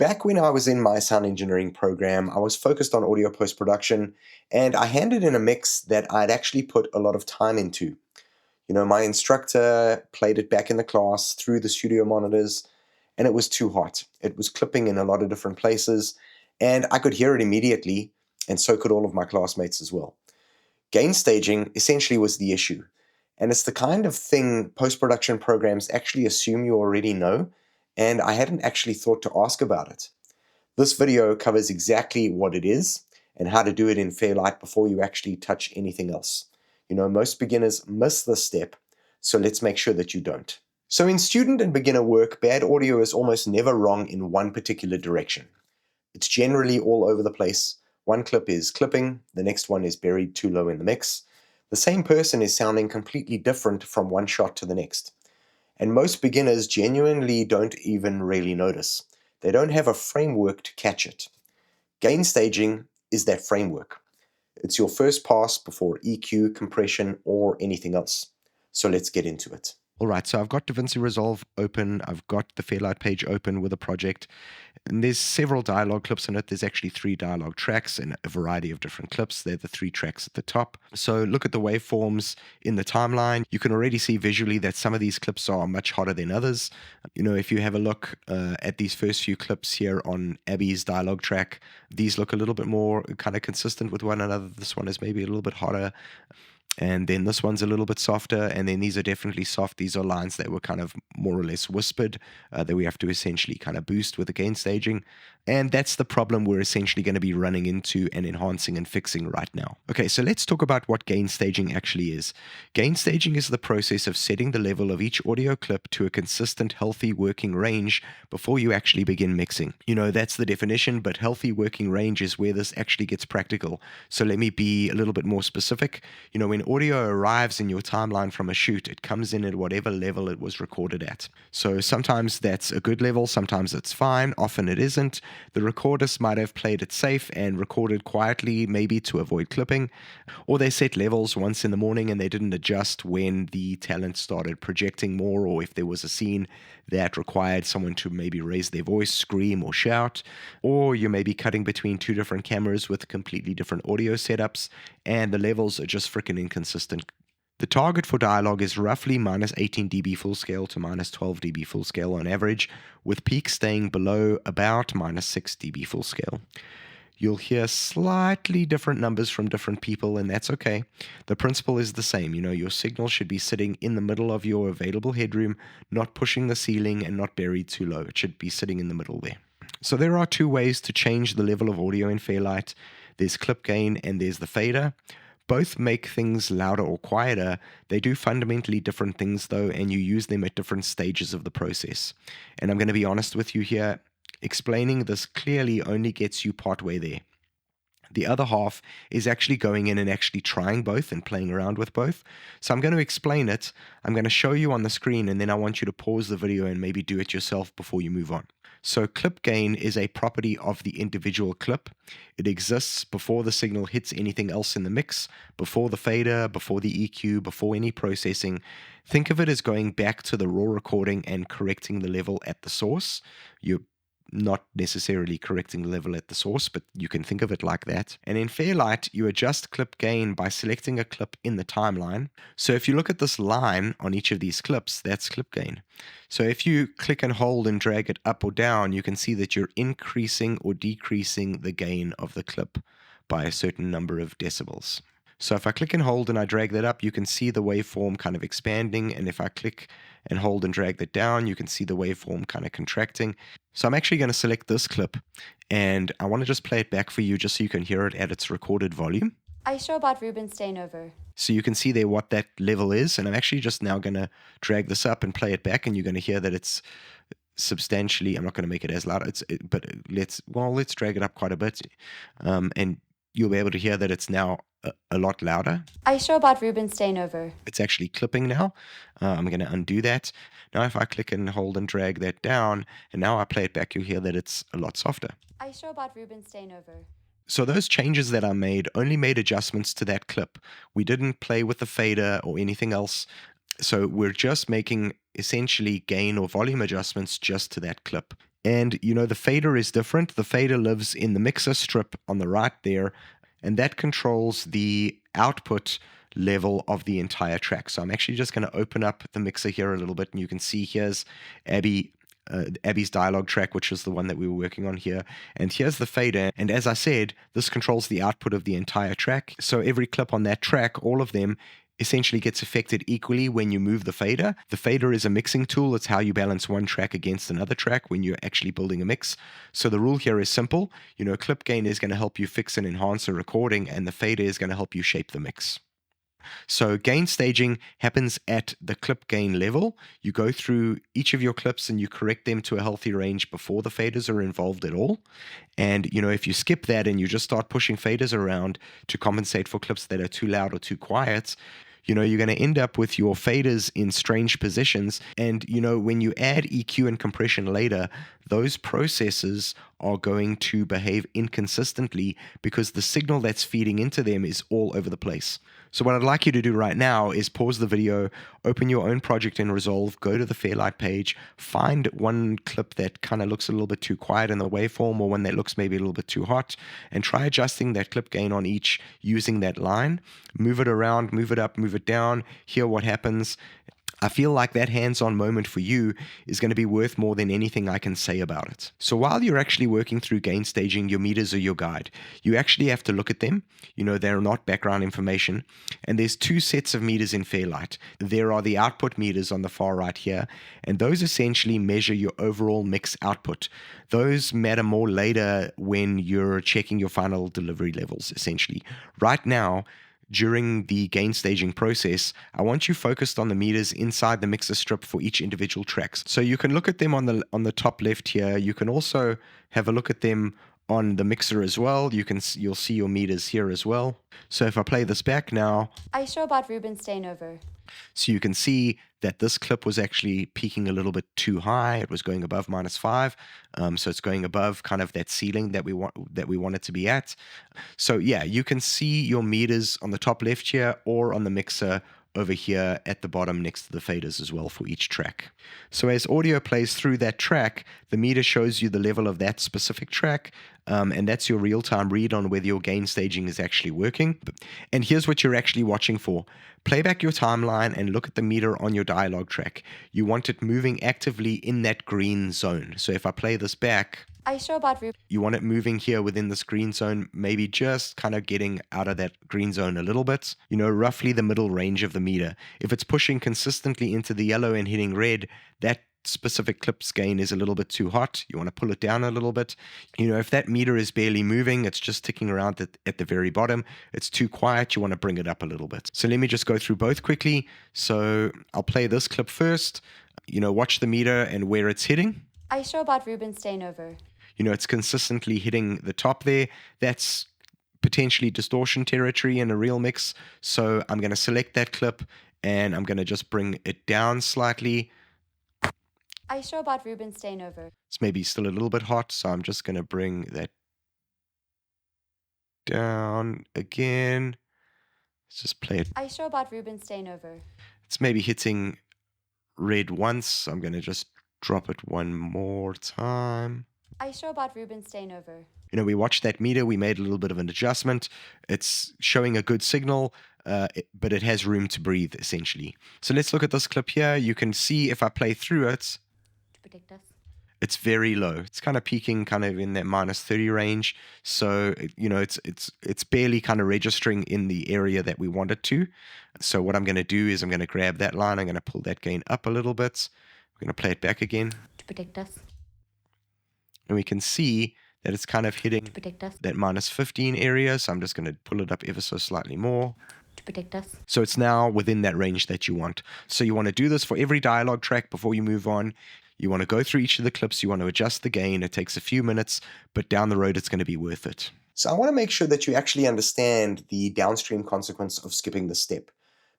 Back when I was in my sound engineering program, I was focused on audio post-production, and I handed in a mix that I'd actually put a lot of time into. My instructor played it back in the class through the studio monitors, and it was too hot. It was clipping in a lot of different places, and I could hear it immediately, and so could all of my classmates as well. Gain staging essentially was the issue, and it's the kind of thing post-production programs actually assume you already know, and I hadn't actually thought to ask about it. This video covers exactly what it is and how to do it in Fairlight before you actually touch anything else. Most beginners miss this step, so let's make sure that you don't. So in student and beginner work, bad audio is almost never wrong in one particular direction. It's generally all over the place. One clip is clipping, the next one is buried too low in the mix. The same person is sounding completely different from one shot to the next. And most beginners genuinely don't even really notice. They don't have a framework to catch it. Gain staging is that framework. It's your first pass before EQ, compression, or anything else. So let's get into it. All right, so I've got DaVinci Resolve open. I've got the Fairlight page open with a project. And there's several dialogue clips in it. There's actually 3 dialogue tracks and a variety of different clips. They're the 3 tracks at the top. So look at the waveforms in the timeline. You can already see visually that some of these clips are much hotter than others. If you have a look at these first few clips here on Abby's dialogue track, these look a little bit more kind of consistent with one another. This one is maybe a little bit hotter. And then this one's a little bit softer, and then these are definitely soft. These are lines that were kind of more or less whispered that we have to essentially kind of boost with the gain staging. And that's the problem we're essentially going to be running into and enhancing and fixing right now. Okay, so let's talk about what gain staging actually is. Gain staging is the process of setting the level of each audio clip to a consistent, healthy working range before you actually begin mixing. That's the definition, but healthy working range is where this actually gets practical. So let me be a little bit more specific. When audio arrives in your timeline from a shoot, it comes in at whatever level it was recorded at. So sometimes that's a good level, sometimes it's fine, often it isn't. The recordist might have played it safe and recorded quietly, maybe to avoid clipping, or they set levels once in the morning and they didn't adjust when the talent started projecting more, or if there was a scene that required someone to maybe raise their voice, scream, or shout, or you may be cutting between 2 different cameras with completely different audio setups, and the levels are just freaking inconsistent. The target for dialogue is roughly minus 18 dB full scale to minus 12 dB full scale on average, with peaks staying below about minus 6 dB full scale. You'll hear slightly different numbers from different people, and that's okay. The principle is the same. Your signal should be sitting in the middle of your available headroom, not pushing the ceiling and not buried too low. It should be sitting in the middle there. So there are 2 ways to change the level of audio in Fairlight. There's clip gain and there's the fader. Both make things louder or quieter. They do fundamentally different things though, and you use them at different stages of the process. And I'm going to be honest with you here. Explaining this clearly only gets you partway there. The other half is actually going in and actually trying both and playing around with both. So I'm going to explain it. I'm going to show you on the screen, and then I want you to pause the video and maybe do it yourself before you move on. So clip gain is a property of the individual clip. It exists before the signal hits anything else in the mix, before the fader, before the EQ, before any processing. Think of it as going back to the raw recording and correcting the level at the source. You're not necessarily correcting the level at the source, but you can think of it like that. And in Fairlight, you adjust clip gain by selecting a clip in the timeline. So if you look at this line on each of these clips, that's clip gain. So if you click and hold and drag it up or down, you can see that you're increasing or decreasing the gain of the clip by a certain number of decibels. So if I click and hold and I drag that up, you can see the waveform kind of expanding. And if I click and hold and drag that down, you can see the waveform kind of contracting. So I'm actually going to select this clip, and I want to just play it back for you just so you can hear it at its recorded volume. I show about Ruben staying over. So you can see there what that level is, and I'm actually just now going to drag this up and play it back, and you're going to hear that it's substantially, I'm not going to make it as loud, but let's drag it up quite a bit, and you'll be able to hear that it's now a lot louder. I show about Ruben staying over. It's actually clipping now. I'm going to undo that. Now if I click and hold and drag that down, and now I play it back, you'll hear that it's a lot softer. I show about Ruben staying over. So those changes that I made only made adjustments to that clip. We didn't play with the fader or anything else. So we're just making essentially gain or volume adjustments just to that clip. And, the fader is different. The fader lives in the mixer strip on the right there, and that controls the output level of the entire track. So I'm actually just going to open up the mixer here a little bit, and you can see here's Abby's dialogue track, which is the one that we were working on here. And here's the fader. And as I said, this controls the output of the entire track. So every clip on that track, all of them, essentially gets affected equally when you move the fader. The fader is a mixing tool. It's how you balance one track against another track when you're actually building a mix. So the rule here is simple. Clip gain is going to help you fix and enhance a recording, and the fader is going to help you shape the mix. So gain staging happens at the clip gain level. You go through each of your clips and you correct them to a healthy range before the faders are involved at all. And, if you skip that and you just start pushing faders around to compensate for clips that are too loud or too quiet, you're going to end up with your faders in strange positions. And, when you add EQ and compression later, those processes are going to behave inconsistently because the signal that's feeding into them is all over the place. So what I'd like you to do right now is pause the video, open your own project in Resolve, go to the Fairlight page, find one clip that kind of looks a little bit too quiet in the waveform or one that looks maybe a little bit too hot, and try adjusting that clip gain on each using that line. Move it around, move it up, move it down, hear what happens. I feel like that hands-on moment for you is going to be worth more than anything I can say about it. So while you're actually working through gain staging, your meters are your guide. You actually have to look at them. They're not background information. And there's two sets of meters in Fairlight. There are the output meters on the far right here, and those essentially measure your overall mix output. Those matter more later when you're checking your final delivery levels, essentially. Right now, during the gain staging process, I want you focused on the meters inside the mixer strip for each individual tracks. So you can look at them on the top left here. You can also have a look at them on the mixer as well. You'll see your meters here as well. So if I play this back now, I show about Rubinstein over. So you can see that this clip was actually peaking a little bit too high. It was going above -5. So it's going above kind of that ceiling that we want it to be at. So yeah, you can see your meters on the top left here or on the mixer over here at the bottom next to the faders as well for each track. So as audio plays through that track, the meter shows you the level of that specific track, and that's your real-time read on whether your gain staging is actually working. And here's what you're actually watching for. Play back your timeline and look at the meter on your dialogue track. You want it moving actively in that green zone. So if I play this back, I show about you want it moving here within this green zone, maybe just kind of getting out of that green zone a little bit, roughly the middle range of the meter. If it's pushing consistently into the yellow and hitting red, that specific clip's gain is a little bit too hot. You want to pull it down a little bit. If that meter is barely moving, it's just ticking around at the very bottom, it's too quiet, you want to bring it up a little bit. So let me just go through both quickly. So I'll play this clip first. Watch the meter and where it's hitting. I show about Rubinstein over. It's consistently hitting the top there. That's potentially distortion territory in a real mix. So I'm going to select that clip and I'm going to just bring it down slightly. I show about Rubinstein over. It's maybe still a little bit hot, so I'm just going to bring that down again. Let's just play it. I show about Rubinstein over. It's maybe hitting red once, so I'm going to just drop it one more time. I show about Rubinstein over. We watched that meter, we made a little bit of an adjustment. It's showing a good signal, but it has room to breathe, essentially. So let's look at this clip here. You can see if I play through it, To protect us. It's very low. It's kind of peaking kind of in that -30 range. So, it's barely kind of registering in the area that we want it to. So what I'm going to do is I'm going to grab that line. I'm going to pull that gain up a little bit. We're going to play it back again. To protect us. And we can see that it's kind of hitting To protect us. that -15 area. So I'm just going to pull it up ever so slightly more. To protect us. So it's now within that range that you want. So you want to do this for every dialogue track before you move on. You want to go through each of the clips. You want to adjust the gain. It takes a few minutes, but down the road, it's going to be worth it. So I want to make sure that you actually understand the downstream consequence of skipping the step,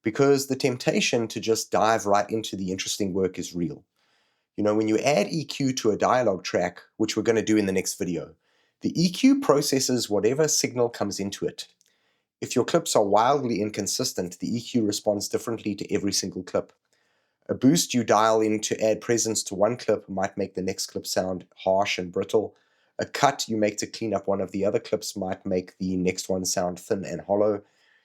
because the temptation to just dive right into the interesting work is real. When you add EQ to a dialogue track, which we're going to do in the next video, the EQ processes whatever signal comes into it. If your clips are wildly inconsistent, the EQ responds differently to every single clip. A boost you dial in to add presence to one clip might make the next clip sound harsh and brittle. A cut you make to clean up one of the other clips might make the next one sound thin and hollow.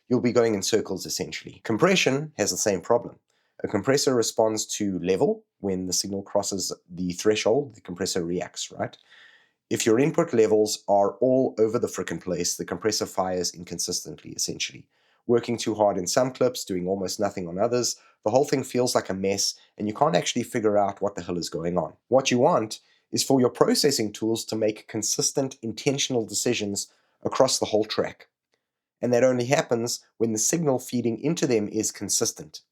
You'll be going in circles essentially. Compression has the same problem. A compressor responds to level. When the signal crosses the threshold, the compressor reacts, right? If your input levels are all over the frickin' place, the compressor fires inconsistently, essentially. Working too hard in some clips, doing almost nothing on others, the whole thing feels like a mess, and you can't actually figure out what the hell is going on. What you want is for your processing tools to make consistent, intentional decisions across the whole track. And that only happens when the signal feeding into them is consistent.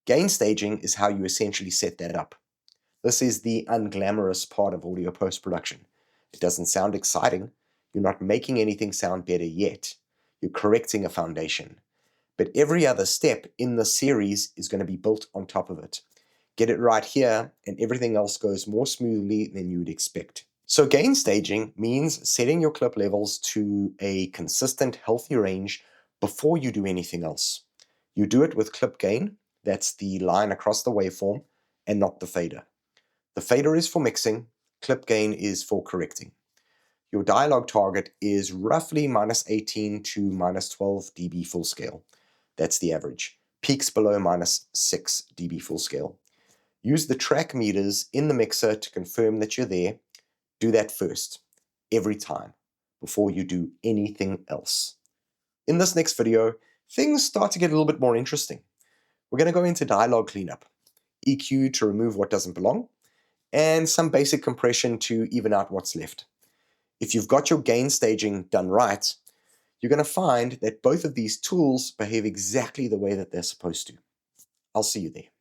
Gain staging is how you essentially set that up. This is the unglamorous part of audio post-production. It doesn't sound exciting. You're not making anything sound better yet. You're correcting a foundation. But every other step in the series is going to be built on top of it. Get it right here, and everything else goes more smoothly than you would expect. So gain staging means setting your clip levels to a consistent, healthy range before you do anything else. You do it with clip gain, that's the line across the waveform, and not the fader. The fader is for mixing, clip gain is for correcting. Your dialogue target is roughly -18 to -12 dB full scale. That's the average. Peaks below -6 dB full scale. Use the track meters in the mixer to confirm that you're there. Do that first, every time, before you do anything else. In this next video, things start to get a little bit more interesting. We're going to go into dialogue cleanup, EQ to remove what doesn't belong, and some basic compression to even out what's left. If you've got your gain staging done right, you're going to find that both of these tools behave exactly the way that they're supposed to. I'll see you there.